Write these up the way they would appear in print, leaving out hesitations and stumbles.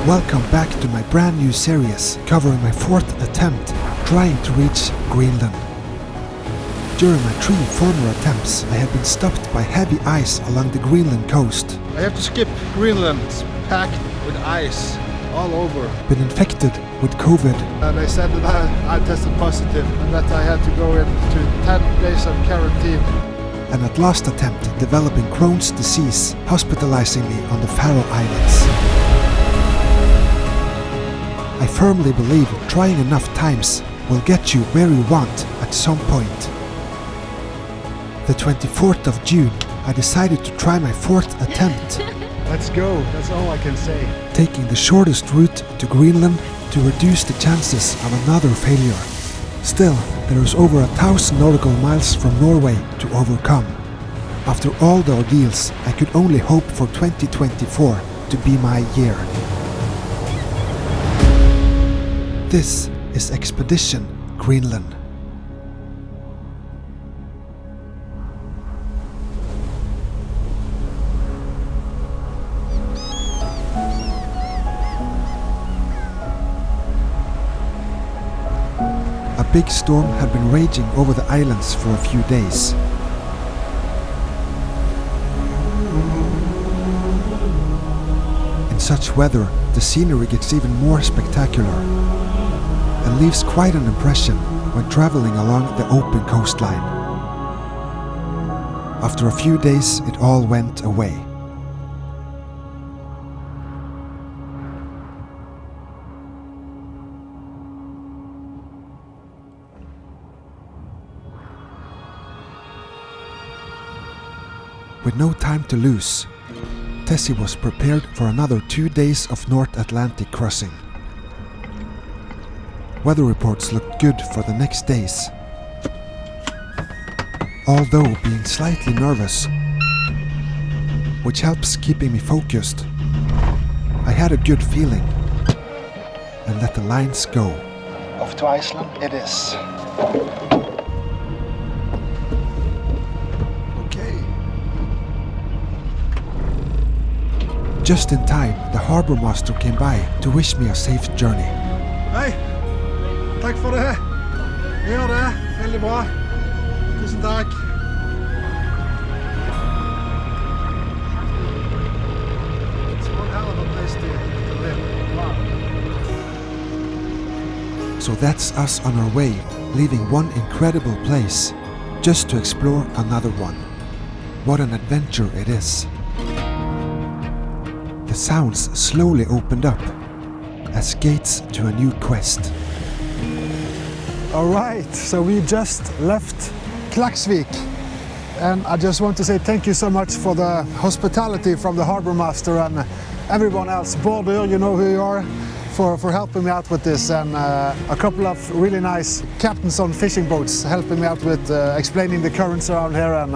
Welcome back to my brand new series covering my 4th attempt trying to reach Greenland. During my 3 former attempts, I had been stopped by heavy ice along the Greenland coast. I have to skip Greenland. It's packed with ice all over. Been infected with COVID. And they said that I tested positive and that I had to go into 10 days of quarantine. And at last attempt developing Crohn's disease, hospitalizing me on the Faroe Islands. I firmly believe trying enough times will get you where you want at some point. The 24th of June, I decided to try my 4th attempt. Let's go, that's all I can say. Taking the shortest route to Greenland to reduce the chances of another failure. Still, there is over 1,000 nautical miles from Norway to overcome. After all the ordeals, I could only hope for 2024 to be my year. This is Expedition Greenland. A big storm had been raging over the islands for a few days. In such weather, the scenery gets even more spectacular and leaves quite an impression when traveling along the open coastline. After a few days, it all went away. With no time to lose, Tessie was prepared for another 2 days of North Atlantic crossing. Weather reports looked good for the next days. Although being slightly nervous, which helps keeping me focused, I had a good feeling and let the lines go. Off to Iceland it is. Just in time, the harbor master came by to wish me a safe journey. Hei, takk for det. Vi gjør det, veldig bra. Tusen takk. It's one hell of a place to live. Wow. So that's us on our way, leaving one incredible place, just to explore another one. What an adventure it is. The sounds slowly opened up as gates to a new quest. Alright, so we just left Klaksvik, and I just want to say thank you so much for the hospitality from the harbor master and everyone else. Border, you know who you are, for helping me out with this, and a couple of really nice captains on fishing boats helping me out with explaining the currents around here, and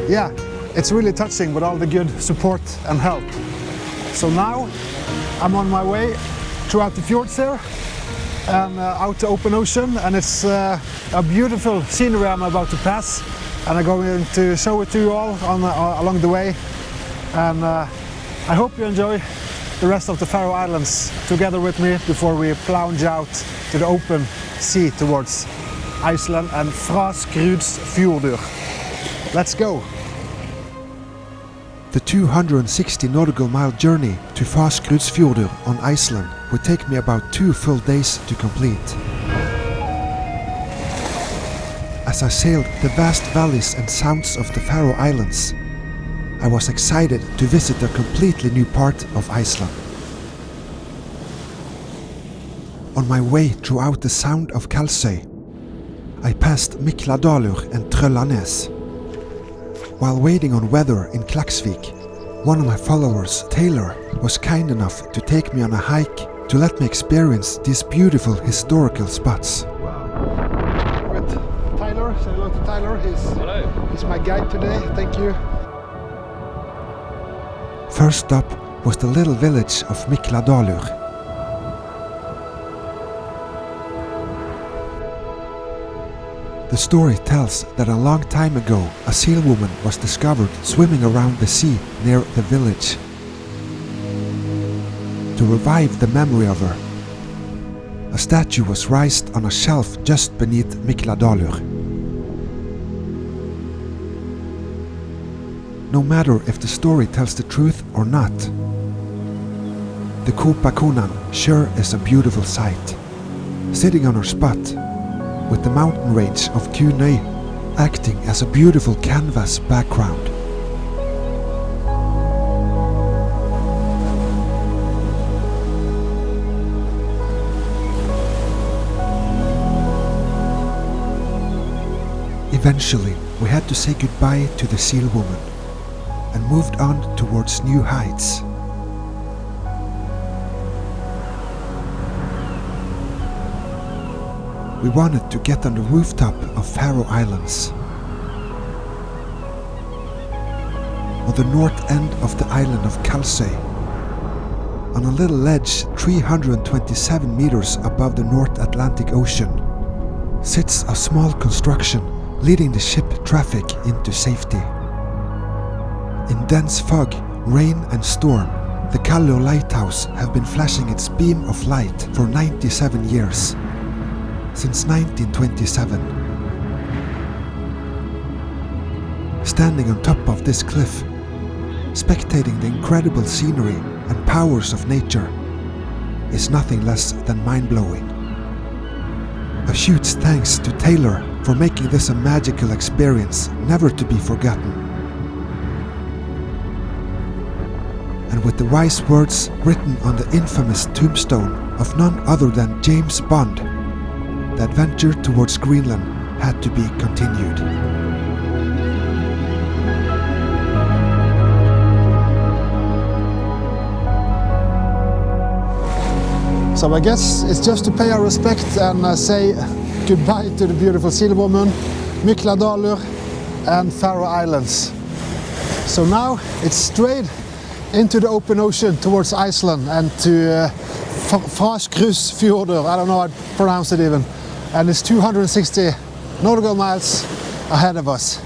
yeah, it's really touching with all the good support and help. So now I'm on my way throughout the fjords here and out to open ocean, and it's a beautiful scenery I'm about to pass, and I'm going to show it to you all along the way, and I hope you enjoy the rest of the Faroe Islands together with me before we plunge out to the open sea towards Iceland and Faskrudsfjordur. Let's go! The 260 nautical mile journey to Faskrudsfjordur on Iceland would take me about 2 full days to complete. As I sailed the vast valleys and sounds of the Faroe Islands, I was excited to visit a completely new part of Iceland. On my way throughout the sound of Kalsøy, I passed Mikladalur and Trøllanes. While waiting on weather in Klaksvik, one of my followers, Taylor, was kind enough to take me on a hike to let me experience these beautiful historical spots. Wow. With Tyler, say hello to Tyler. He's my guide today, thank you. First stop was the little village of Mikladalur. The story tells that a long time ago a seal woman was discovered swimming around the sea near the village. to revive the memory of her. A statue was raised on a shelf just beneath Mikladalur. No matter if the story tells the truth or not, the Kupakunan sure is a beautiful sight. Sitting on her spot, with the mountain range of Kunøy acting as a beautiful canvas background. Eventually, we had to say goodbye to the seal woman and moved on towards new heights. We wanted to get on the rooftop of Faroe Islands. On the north end of the island of Kalsøy, on a little ledge 327 meters above the North Atlantic Ocean, sits a small construction leading the ship traffic into safety. In dense fog, rain and storm, the Kallur lighthouse have been flashing its beam of light for 97 years, since 1927. Standing on top of this cliff, spectating the incredible scenery and powers of nature, is nothing less than mind-blowing. A huge thanks to Taylor for making this a magical experience never to be forgotten. And with the wise words written on the infamous tombstone of none other than James Bond, the adventure towards Greenland had to be continued. So I guess it's just to pay our respect and say goodbye to the beautiful seal woman, Mikladalur and Faroe Islands. So now it's straight into the open ocean towards Iceland and to Faskrudsfjordur, I don't know how to pronounce it even. And it's 260 nautical miles ahead of us.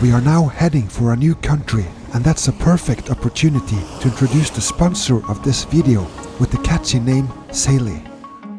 We are now heading for a new country, and that's a perfect opportunity to introduce the sponsor of this video with the catchy name Sailly.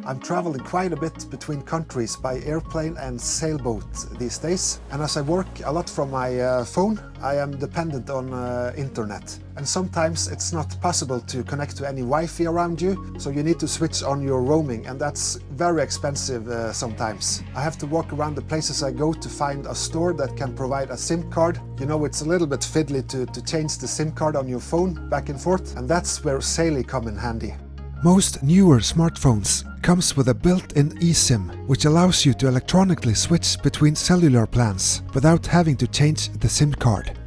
I'm traveling quite a bit between countries by airplane and sailboat these days, and as I work a lot from my phone, I am dependent on internet. And sometimes it's not possible to connect to any Wi-Fi around you, so you need to switch on your roaming, and that's very expensive sometimes. I have to walk around the places I go to find a store that can provide a SIM card. You know, it's a little bit fiddly to change the SIM card on your phone back and forth, and that's where Sailly come in handy. Most newer smartphones comes with a built-in eSIM, which allows you to electronically switch between cellular plans without having to change the SIM card.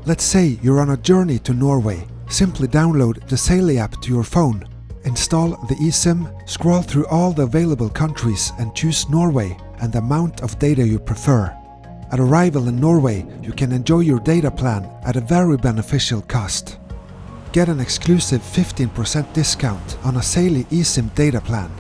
Let's say you're on a journey to Norway. Simply download the Sailly app to your phone, install the eSIM, scroll through all the available countries and choose Norway and the amount of data you prefer. At arrival in Norway, you can enjoy your data plan at a very beneficial cost. Get an exclusive 15% discount on a Sailly eSIM data plan.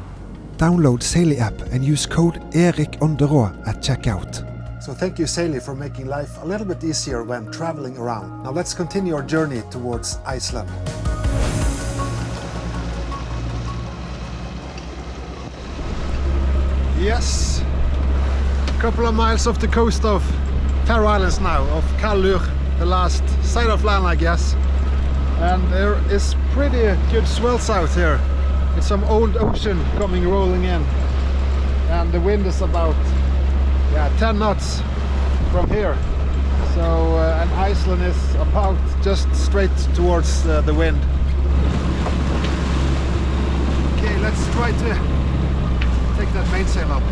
Download Sailly app and use code Erik Aanderaa at checkout. So thank you Sailly for making life a little bit easier when traveling around. Now let's continue our journey towards Iceland. Yes, a couple of miles off the coast of Faroe Islands now, of Kallur, the last side of land I guess. And there is pretty good swells out here. It's some old ocean coming rolling in, and the wind is about 10 knots from here. So and Iceland is about just straight towards the wind. Okay, let's try to take that mainsail up.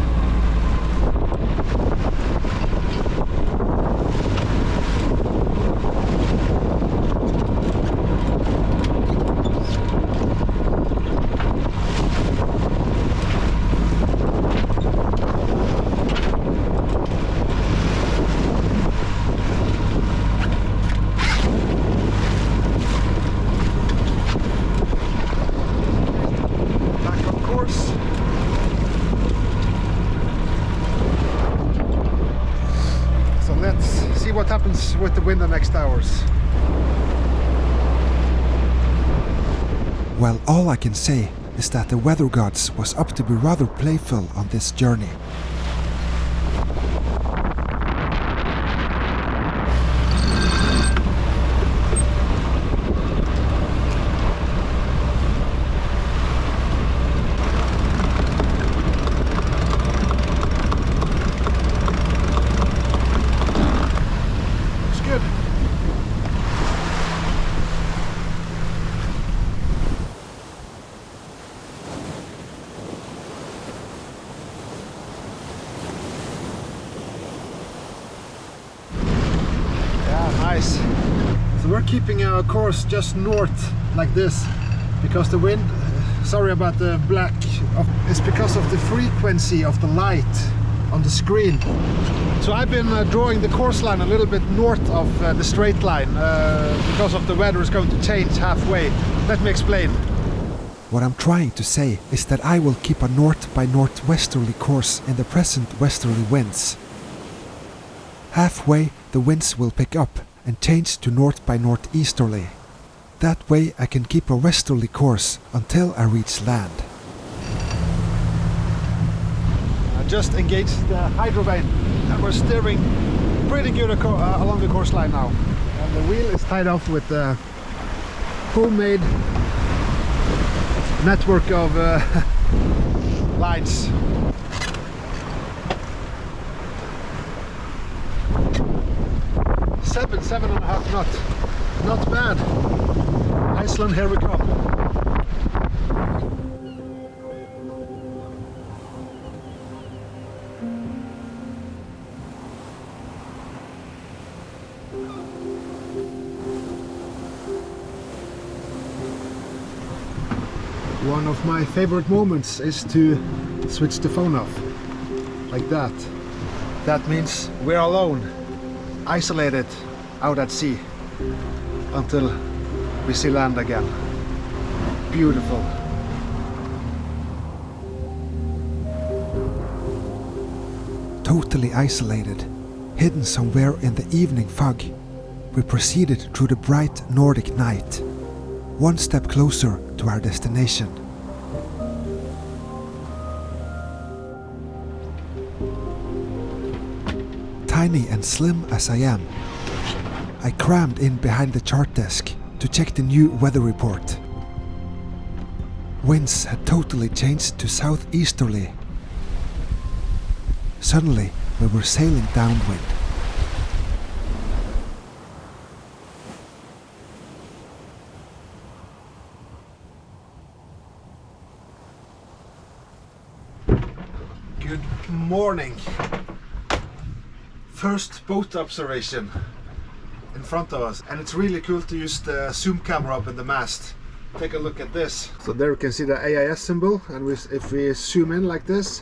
What happens with the wind the next hours. Well, all I can say is that the weather gods was up to be rather playful on this journey. So we're keeping our course just north like this because the wind, sorry about the black, it's because of the frequency of the light on the screen. So I've been drawing the course line a little bit north of the straight line because of the weather is going to change halfway. Let me explain. What I'm trying to say is that I will keep a north by northwesterly course in the present westerly winds. Halfway the winds will pick up and change to north by northeasterly. That way I can keep a westerly course until I reach land. I just engaged the hydrovane and we're steering pretty good along the course line now. And the wheel is tied off with a homemade network of lines. Seven and a half knot. Not bad. Iceland, here we come. One of my favorite moments is to switch the phone off. Like that. That means we're alone. Isolated out at sea until we see land again. Beautiful. Totally isolated, hidden somewhere in the evening fog, we proceeded through the bright Nordic night, one step closer to our destination. Tiny and slim as I am, I crammed in behind the chart desk to check the new weather report. Winds had totally changed to southeasterly. Suddenly, we were sailing downwind. Good morning. First boat observation in front of us, and it's really cool to use the zoom camera up in the mast. Take a look at this. So there you can see the AIS symbol, and if we zoom in like this,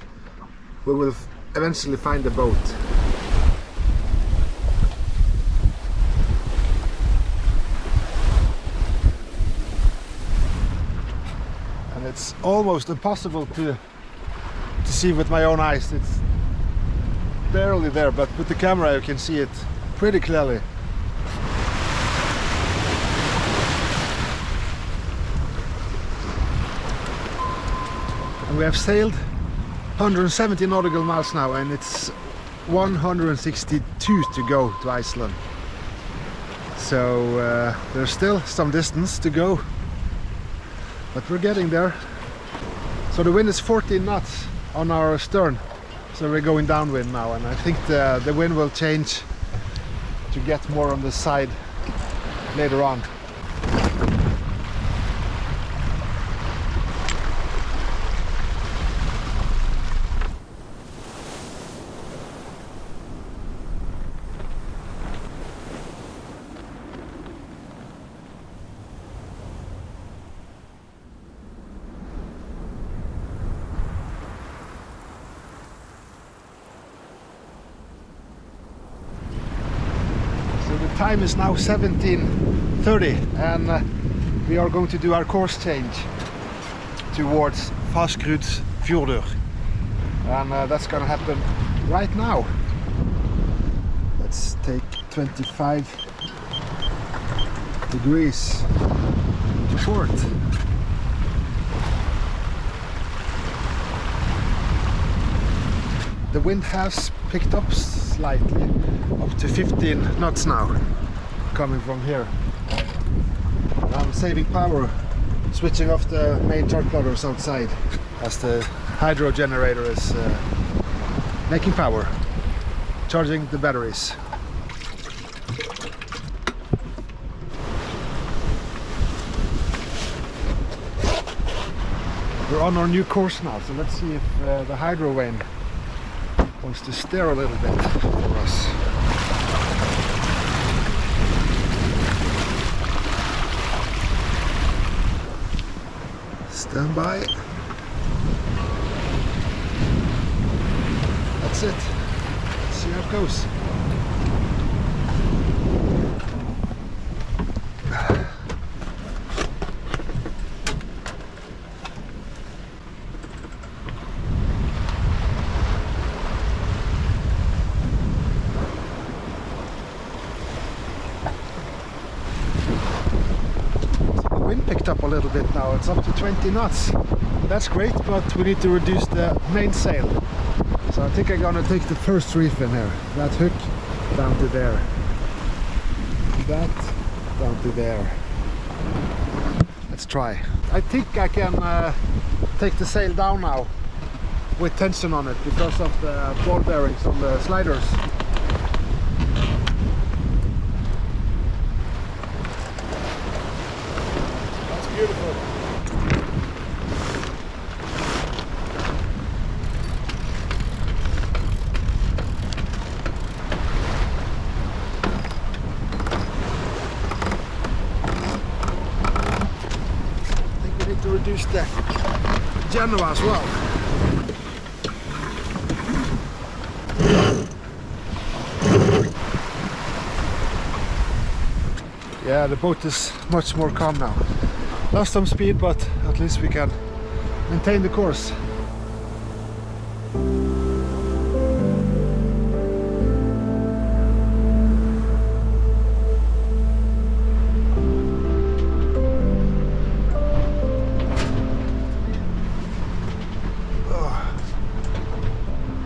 we will eventually find the boat. And it's almost impossible to see with my own eyes. It's barely there, but with the camera you can see it pretty clearly. And we have sailed 170 nautical miles now, and it's 162 to go to Iceland. So there's still some distance to go, but we're getting there. So the wind is 14 knots on our stern, so we're going downwind now, and I think the wind will change to get more on the side later on. Time is now 17:30, and we are going to do our course change towards Faskrudsfjordur, and that's going to happen right now. Let's take 25 degrees to port. The wind has picked up slightly, up to 15 knots now, coming from here. I'm saving power, switching off the main torque plotters outside as the hydro generator is making power, charging the batteries. We're on our new course now, so let's see if the hydro vane wants to steer a little bit for us. Stand by. That's it. Let's see how it goes. Picked up a little bit now, it's up to 20 knots. That's great, but we need to reduce the mainsail. So I think I'm gonna take the first reef in here. That hook down to there. That down to there. Let's try. I think I can take the sail down now with tension on it because of the ball bearings on the sliders. Beautiful. I think we need to reduce the Genoa as well. Yeah, the boat is much more calm now. Lost some speed, but at least we can maintain the course.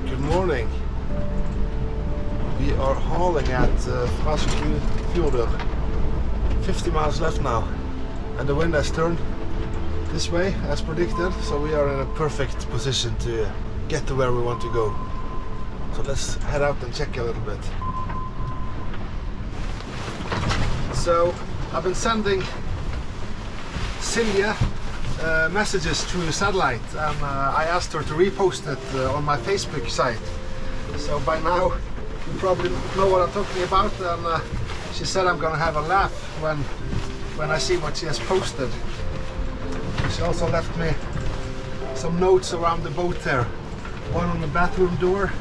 Good morning. We are hauling at Faskrudsfjordur. 50 miles left now. And the wind has turned this way as predicted, so we are in a perfect position to get to where we want to go. So let's head out and check a little bit. So I've been sending Silje messages through satellite, and I asked her to repost it on my Facebook site. So by now you probably know what I'm talking about, and she said I'm gonna have a laugh when I see what she has posted. She also left me some notes around the boat there. One on the bathroom door,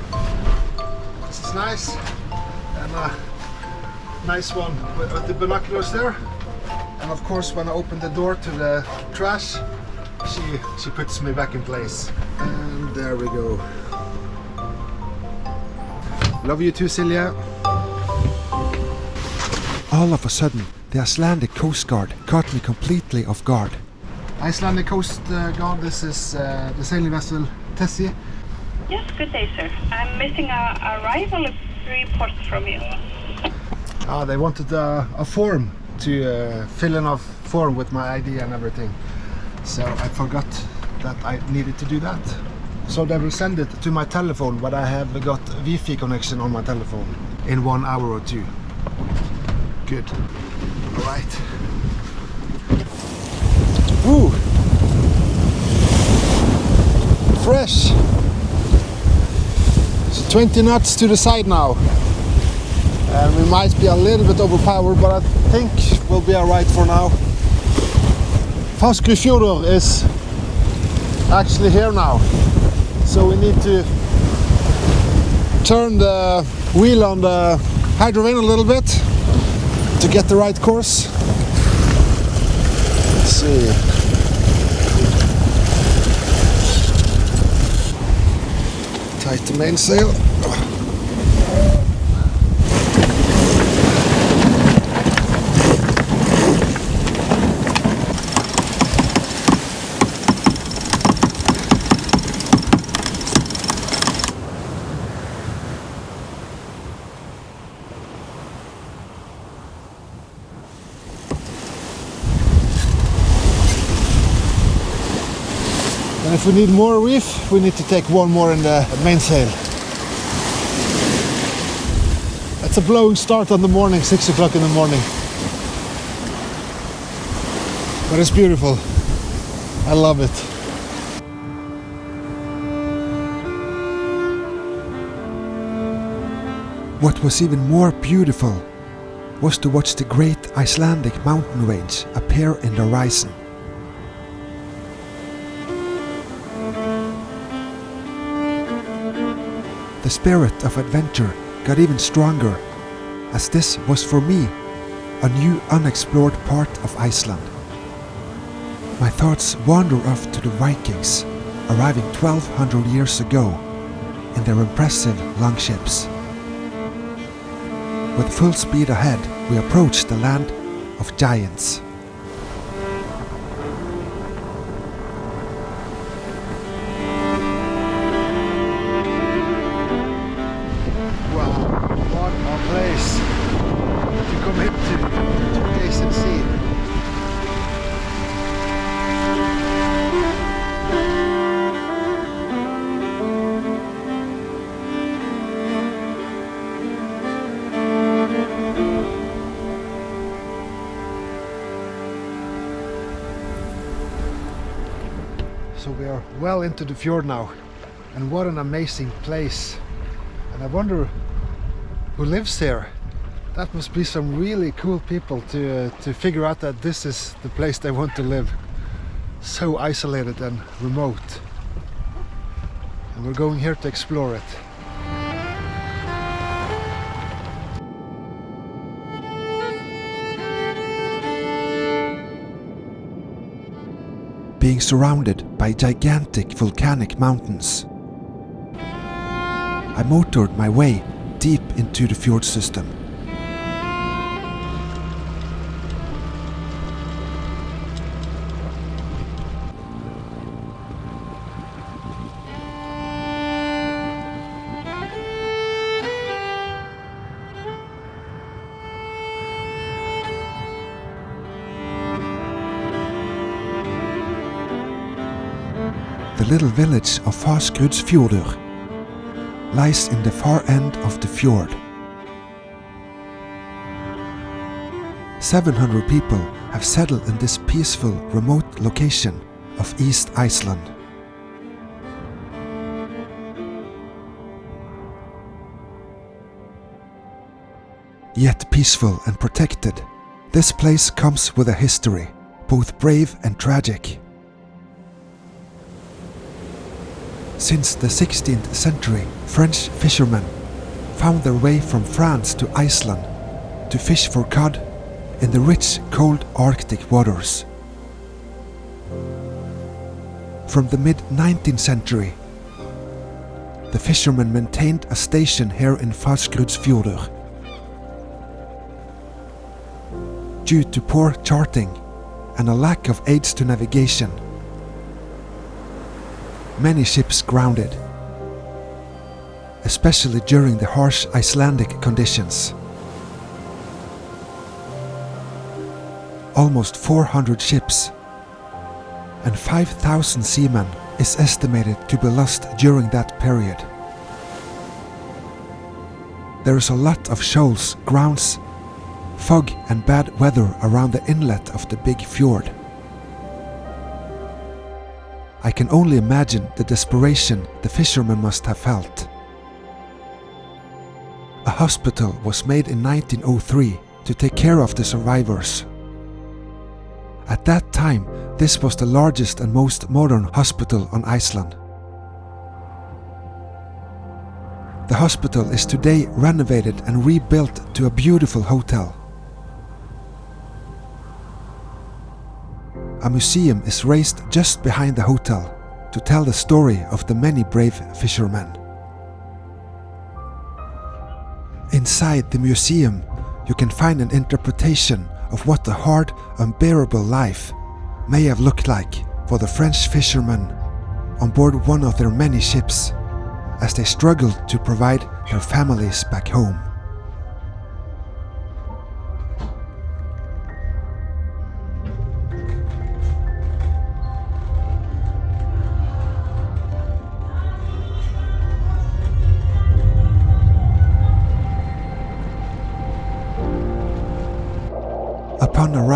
this is nice, and a nice one with the binoculars there. And of course when I open the door to the trash, she puts me back in place. And there we go. Love you too, Silje. All of a sudden, the Icelandic Coast Guard caught me completely off guard. Icelandic Coast Guard, this is the sailing vessel Tessie. Yes, good day, sir. I'm missing a arrival report from you. They wanted a form to fill in a form with my ID and everything. So I forgot that I needed to do that. So they will send it to my telephone, but I have got Wi-Fi connection on my telephone in 1 hour or two. Good. All right. Ooh. Fresh. So 20 knots to the side now. And we might be a little bit overpowered, but I think we'll be all right for now. Faskrudsfjordur is actually here now. So we need to turn the wheel on the hydro vane a little bit to get the right course. Let's see. Tight the mainsail. And if we need more reef, we need to take one more in the mainsail. It's a blowing start on the morning, 6 o'clock in the morning. But it's beautiful. I love it. What was even more beautiful was to watch the great Icelandic mountain range appear in the horizon. The spirit of adventure got even stronger, as this was for me a new unexplored part of Iceland. My thoughts wander off to the Vikings, arriving 1200 years ago in their impressive longships. With full speed ahead, we approach the land of giants. Wow, what a place to come into taste and see. So we are well into the fjord now, and what an amazing place. And I wonder who lives here. That must be some really cool people to figure out that this is the place they want to live. So isolated and remote. And we're going here to explore it. Being surrounded by gigantic volcanic mountains, I motored my way deep into the fjord system. The little village of Faskrudsfjordur lies in the far end of the fjord. 700 people have settled in this peaceful, remote location of East Iceland. Yet peaceful and protected, this place comes with a history, both brave and tragic. Since the 16th century, French fishermen found their way from France to Iceland to fish for cod in the rich, cold Arctic waters. From the mid-19th century, the fishermen maintained a station here in Faskrudsfjordur. Due to poor charting and a lack of aids to navigation, many ships grounded, especially during the harsh Icelandic conditions. Almost 400 ships and 5,000 seamen is estimated to be lost during that period. There is a lot of shoals, grounds, fog and bad weather around the inlet of the big fjord. I can only imagine the desperation the fishermen must have felt. A hospital was made in 1903 to take care of the survivors. At that time, this was the largest and most modern hospital on Iceland. The hospital is today renovated and rebuilt to a beautiful hotel. A museum is raised just behind the hotel to tell the story of the many brave fishermen. Inside the museum, you can find an interpretation of what the hard, unbearable life may have looked like for the French fishermen on board one of their many ships as they struggled to provide their families back home.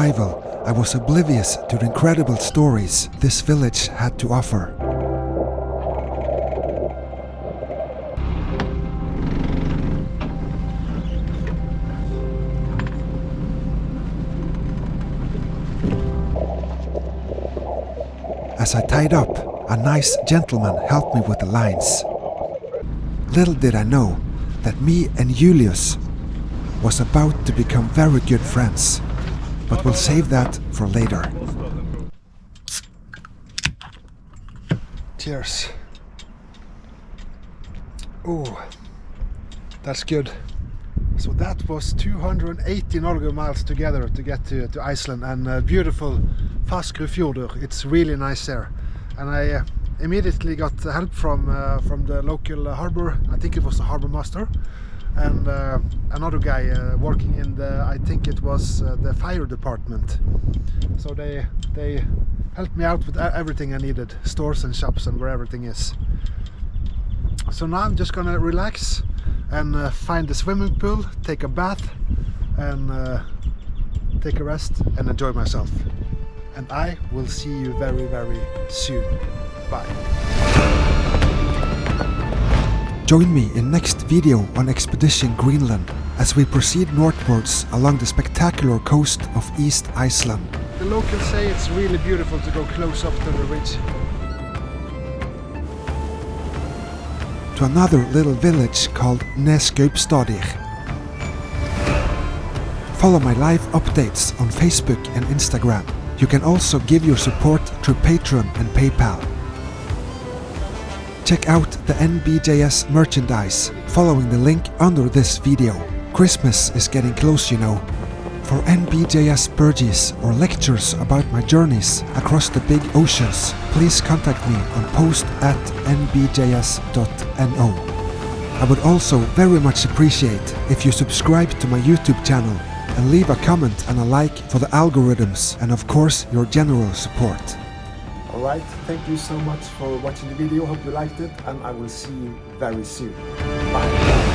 arrival, I was oblivious to the incredible stories this village had to offer. As I tied up, a nice gentleman helped me with the lines. Little did I know that me and Julius was about to become very good friends, but we'll save that for later. Cheers. Oh, that's good. So that was 280 nautical miles together to get to Iceland, and beautiful Faskrudsfjordur. It's really nice there. And I immediately got help from the local harbor. I think it was the harbor master, and another guy working in the, I think it was the fire department. So they helped me out with everything I needed, stores and shops and where everything is. So now I'm just gonna relax and find the swimming pool, take a bath, and take a rest and enjoy myself. And I will see you very, very soon. Bye. Join me in next video on Expedition Greenland as we proceed northwards along the spectacular coast of East Iceland. The locals say it's really beautiful to go close up to the ridge. To another little village called Faskrudsfjordur. Follow my live updates on Facebook and Instagram. You can also give your support through Patreon and PayPal. Check out the NBJS merchandise following the link under this video. Christmas is getting close, you know. For NBJS purges or lectures about my journeys across the big oceans, please contact me on post@nbjs.no. I would also very much appreciate if you subscribe to my YouTube channel and leave a comment and a like for the algorithms, and of course your general support. Alright, thank you so much for watching the video, hope you liked it, and I will see you very soon. Bye.